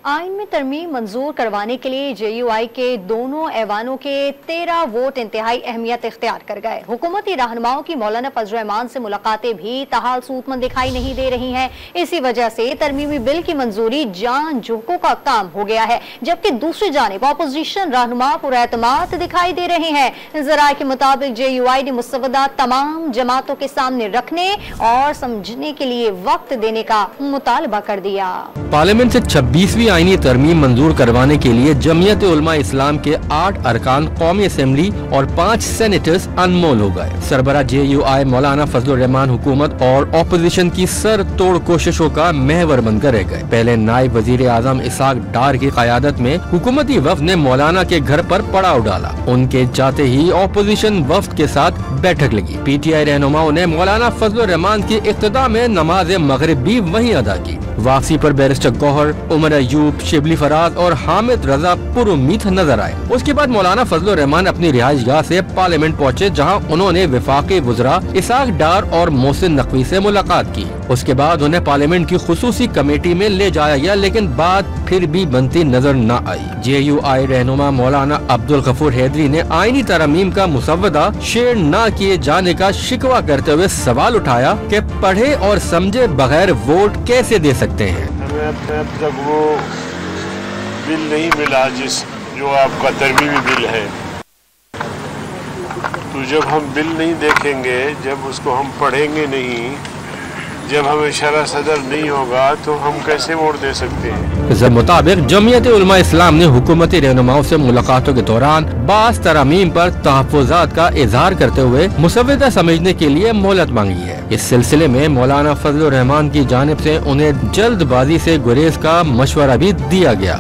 آئین میں ترمیم منظور کروانے کے لیے JUI کے دونوں ایوانوں کے 13 ووٹ انتہائی اہمیت اختیار کر گئے۔ حکومتی رہنماؤں کی مولانا فضل الرحمان سے ملاقاتیں بھی تاحال سودمند دکھائی نہیں دے رہی ہیں۔ اسی وجہ سے ترمیمی بل کی منظوری جان جھوکوں کا کام ہو گیا ہے، جبکہ دوسری جانب اپوزیشن رہنما پر اعتماد دکھائی دے رہے ہیں۔ ذرائع کے مطابق JUI نے مسودہ تمام جماعتوں کے سامنے رکھنے اور سمجھنے کے لیے وقت دینے کا مطالبہ کر دیا۔ پارلیمنٹ سے 26ویں آئینی ترمیم منظور کروانے کے لیے جمعیت علماء اسلام کے 8 ارکان قومی اسمبلی اور 5 سینیٹرز انمول ہو گئے۔ سربراہ JUI مولانا فضل الرحمان حکومت اور اپوزیشن کی سر توڑ کوششوں کا محور بن کر رہ گئے۔ پہلے نائب وزیر اعظم اسحاق ڈار کی قیادت میں حکومتی وفد نے مولانا کے گھر پر پڑاؤ ڈالا۔ ان کے جاتے ہی اپوزیشن وفد کے ساتھ بیٹھک لگی۔ PTI رہنماؤں نے مولانا فضل الرحمان کی افتتاح میں نماز مغرب بھی وہیں ادا کی۔ واپسی پر بیرسٹر گوہر، عمر ایوب، شبلی فراز اور حامد رضا پر امید نظر آئے۔ اس کے بعد مولانا فضل الرحمان اپنی رہائش گاہ سے پارلیمنٹ پہنچے، جہاں انہوں نے وفاقی وزراء اسحاق ڈار اور محسن نقوی سے ملاقات کی۔ اس کے بعد انہیں پارلیمنٹ کی خصوصی کمیٹی میں لے جایا گیا، لیکن بات پھر بھی بنتی نظر نہ آئی۔ JUI رہنما مولانا عبدالغفور حیدری نے آئینی ترمیم کا مسودہ شیئر نہ کیے جانے کا شکوہ کرتے ہوئے سوال اٹھایا کہ پڑھے اور سمجھے بغیر ووٹ کیسے دے سکتے ہیں۔ ہمیں اب تک وہ بل نہیں ملا جو آپ کا ترمیمی بل ہے، تو جب ہم بل نہیں دیکھیں گے، جب اس کو ہم پڑھیں گے نہیں، جب ہمیں شرح صدر نہیں ہوگا تو ہم کیسے ووٹ دے سکتے ہیں؟ اس مطابق جمعیت علماء اسلام نے حکومتی رہنماؤں سے ملاقاتوں کے دوران بعض ترامیم پر تحفظات کا اظہار کرتے ہوئے مسودہ سمجھنے کے لیے مہلت مانگی ہے۔ اس سلسلے میں مولانا فضل الرحمان کی جانب سے انہیں جلد بازی سے گریز کا مشورہ بھی دیا گیا۔